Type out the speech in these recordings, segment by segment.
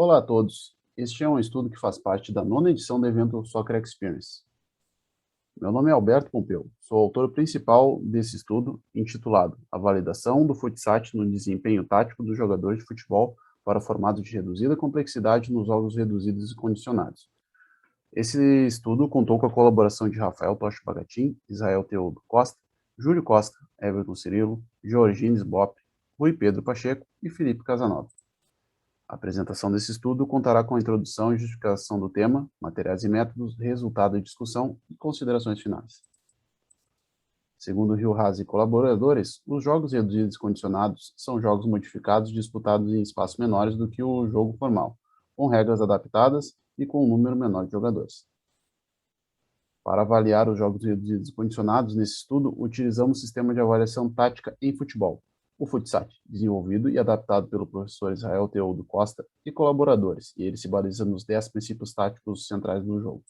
Olá a todos. Este é um estudo que faz parte da nona edição do evento Soccer Experience. Meu nome é Alberto Pompeu, sou o autor principal desse estudo, intitulado A Validação do Futsat no Desempenho Tático dos Jogadores de Futebol para Formato de Reduzida Complexidade nos Jogos Reduzidos e Condicionados. Esse estudo contou com a colaboração de Rafael Tocha Bagatin, Israel Teodo Costa, Júlio Costa, Everton Cirilo, Georgines Bop, Rui Pedro Pacheco e Felipe Casanova. A apresentação desse estudo contará com a introdução e justificação do tema, materiais e métodos, resultado e discussão e considerações finais. Segundo Rio Haas e colaboradores, os jogos reduzidos e condicionados são jogos modificados disputados em espaços menores do que o jogo formal, com regras adaptadas e com um número menor de jogadores. Para avaliar os jogos reduzidos e condicionados nesse estudo, utilizamos o sistema de avaliação tática em futebol, o Futsat, desenvolvido e adaptado pelo professor Israel Teodo Costa e colaboradores, e ele se baseia nos 10 princípios táticos centrais do jogo,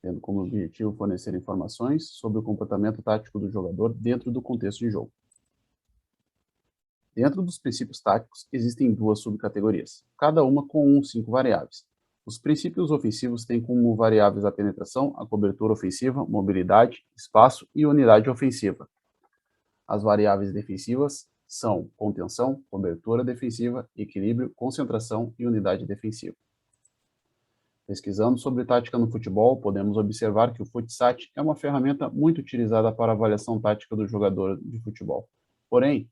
tendo como objetivo fornecer informações sobre o comportamento tático do jogador dentro do contexto de jogo. Dentro dos princípios táticos, existem duas subcategorias, cada uma com 5 variáveis. Os princípios ofensivos têm como variáveis a penetração, a cobertura ofensiva, mobilidade, espaço e unidade ofensiva. As variáveis defensivas são contenção, cobertura defensiva, equilíbrio, concentração e unidade defensiva. Pesquisando sobre tática no futebol, podemos observar que o Futsat é uma ferramenta muito utilizada para a avaliação tática do jogador de futebol. Porém,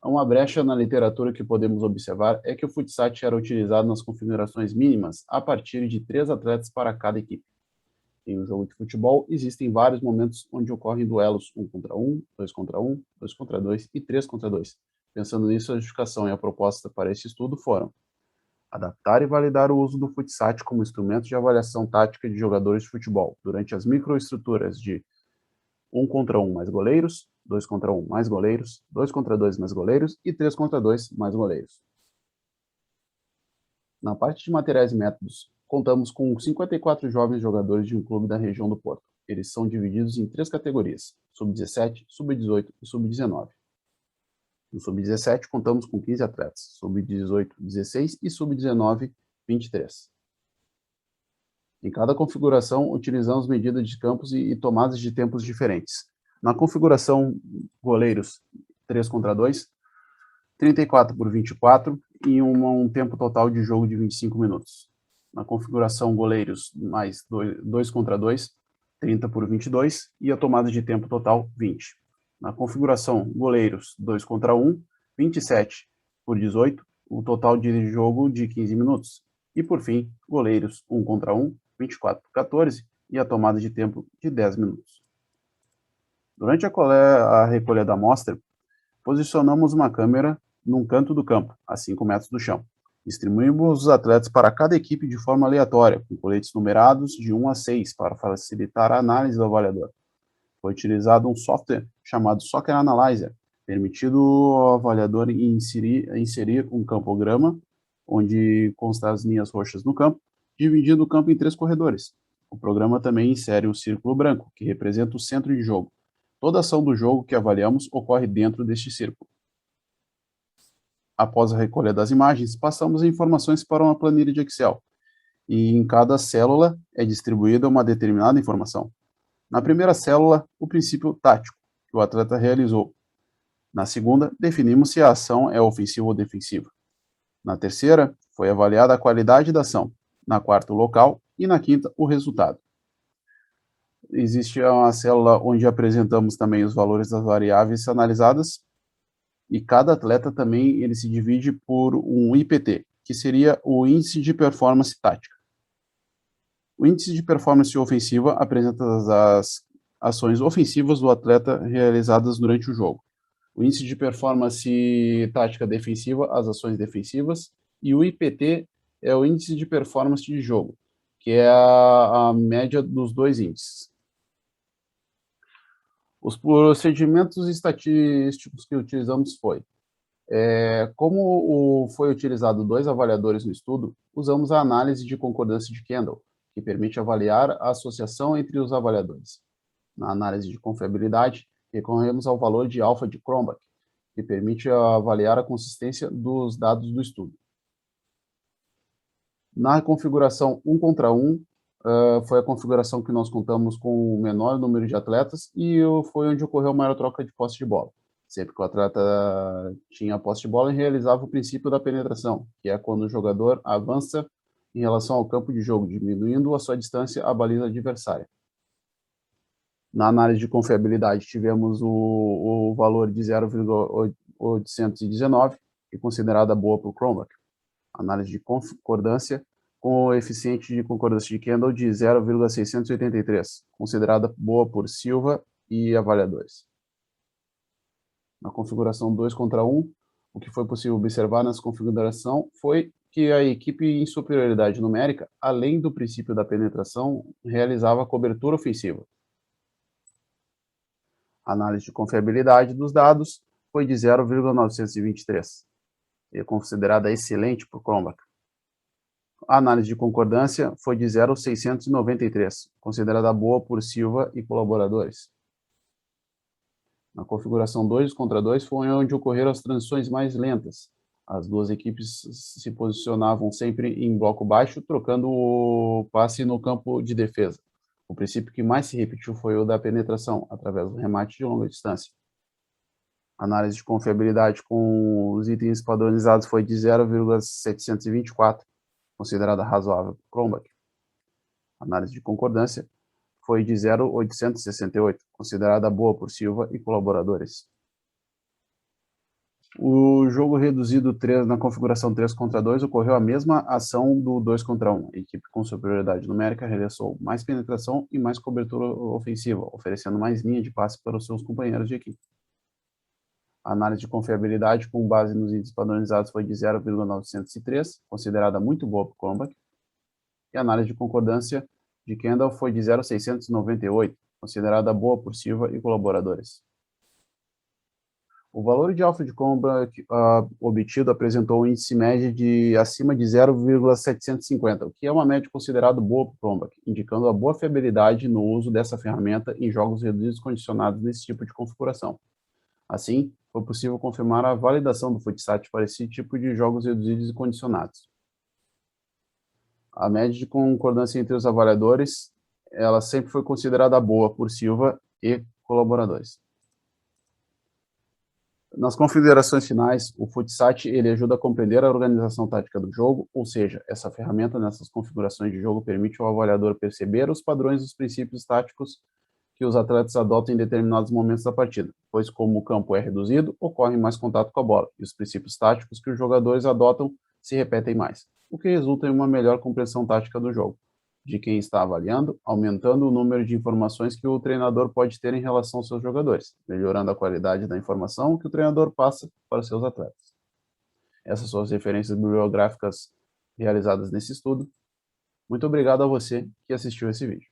uma brecha na literatura que podemos observar é que o Futsat era utilizado nas configurações mínimas a partir de 3 atletas para cada equipe. Em um jogo de futebol, existem vários momentos onde ocorrem duelos 1 contra 1, 2 contra 1, 2 contra 2 e 3 contra 2. Pensando nisso, a justificação e a proposta para esse estudo foram adaptar e validar o uso do Futsat como instrumento de avaliação tática de jogadores de futebol durante as microestruturas de 1 contra 1 mais goleiros, 2 contra 1 mais goleiros, 2 contra 2 mais goleiros e 3 contra 2 mais goleiros. Na parte de materiais e métodos, contamos com 54 jovens jogadores de um clube da região do Porto. Eles são divididos em 3 categorias, sub-17, sub-18 e sub-19. No sub-17, contamos com 15 atletas, sub-18, 16 e sub-19, 23. Em cada configuração, utilizamos medidas de campos e tomadas de tempos diferentes. Na configuração goleiros 3 contra 2, 34 por 24 e um tempo total de jogo de 25 minutos. Na configuração goleiros mais 2 contra 2, 30 por 22 e a tomada de tempo total 20. Na configuração goleiros 2 contra 1, 27 por 18, o total de jogo de 15 minutos. E por fim, goleiros 1 contra 1, 24 por 14 e a tomada de tempo de 10 minutos. Durante a recolha da amostra, posicionamos uma câmera num canto do campo, a 5 metros do chão. Distribuímos os atletas para cada equipe de forma aleatória, com coletes numerados de 1 a 6, para facilitar a análise do avaliador. Foi utilizado um software chamado Soccer Analyzer, permitindo ao avaliador inserir um campograma, onde constam as linhas roxas no campo, dividindo o campo em 3 corredores. O programa também insere um círculo branco, que representa o centro de jogo. Toda ação do jogo que avaliamos ocorre dentro deste círculo. Após a recolha das imagens, passamos as informações para uma planilha de Excel, e em cada célula é distribuída uma determinada informação. Na primeira célula, o princípio tático, que o atleta realizou. Na segunda, definimos se a ação é ofensiva ou defensiva. Na terceira, foi avaliada a qualidade da ação. Na quarta, o local. E na quinta, o resultado. Existe uma célula onde apresentamos também os valores das variáveis analisadas, e cada atleta também ele se divide por um IPT, que seria o Índice de Performance Tática. O Índice de Performance Ofensiva apresenta as ações ofensivas do atleta realizadas durante o jogo. O Índice de Performance Tática Defensiva, as ações defensivas, e o IPT é o Índice de Performance de jogo, que é a média dos dois índices. Os procedimentos estatísticos que utilizamos foi, como foi utilizado 2 avaliadores no estudo, usamos a análise de concordância de Kendall, que permite avaliar a associação entre os avaliadores. Na análise de confiabilidade, recorremos ao valor de alfa de Cronbach, que permite avaliar a consistência dos dados do estudo. Na configuração 1 contra 1, foi a configuração que nós contamos com o menor número de atletas e foi onde ocorreu a maior troca de posse de bola. Sempre que o atleta tinha a posse de bola, ele realizava o princípio da penetração, que é quando o jogador avança em relação ao campo de jogo, diminuindo a sua distância à baliza adversária. Na análise de confiabilidade, tivemos o valor de 0,819, que é considerada boa para o Chromebook. Análise de concordância, com o eficiente de concordância de Kendall de 0,683, considerada boa por Silva e avaliadores. Na configuração 2 contra 1, o que foi possível observar nessa configuração foi que a equipe em superioridade numérica, além do princípio da penetração, realizava a cobertura ofensiva. A análise de confiabilidade dos dados foi de 0,923, e é considerada excelente por Chromebook. A análise de concordância foi de 0,693, considerada boa por Silva e colaboradores. Na configuração 2 contra 2 foi onde ocorreram as transições mais lentas. As duas equipes se posicionavam sempre em bloco baixo, trocando o passe no campo de defesa. O princípio que mais se repetiu foi o da penetração, através do remate de longa distância. A análise de confiabilidade com os itens padronizados foi de 0,724, considerada razoável para o Chromebook. A análise de concordância foi de 0,868, considerada boa por Silva e colaboradores. O jogo reduzido 3 na configuração 3 contra 2 ocorreu a mesma ação do 2 contra 1. A equipe com superioridade numérica realizou mais penetração e mais cobertura ofensiva, oferecendo mais linha de passe para os seus companheiros de equipe. A análise de confiabilidade com base nos índices padronizados foi de 0,903, considerada muito boa para o Chromebook. E a análise de concordância de Kendall foi de 0,698, considerada boa por Silva e colaboradores. O valor de alfa de Chromebook obtido apresentou um índice médio de acima de 0,750, o que é uma média considerada boa para o Chromebook, indicando a boa fiabilidade no uso dessa ferramenta em jogos reduzidos condicionados nesse tipo de configuração. Assim, foi possível confirmar a validação do Futsat para esse tipo de jogos reduzidos e condicionados. A média de concordância entre os avaliadores, ela sempre foi considerada boa por Silva e colaboradores. Nas configurações finais, o Futsat ele ajuda a compreender a organização tática do jogo, ou seja, essa ferramenta nessas configurações de jogo permite ao avaliador perceber os padrões dos princípios táticos que os atletas adotam em determinados momentos da partida, pois como o campo é reduzido, ocorre mais contato com a bola, e os princípios táticos que os jogadores adotam se repetem mais, o que resulta em uma melhor compreensão tática do jogo, de quem está avaliando, aumentando o número de informações que o treinador pode ter em relação aos seus jogadores, melhorando a qualidade da informação que o treinador passa para seus atletas. Essas são as referências bibliográficas realizadas nesse estudo. Muito obrigado a você que assistiu esse vídeo.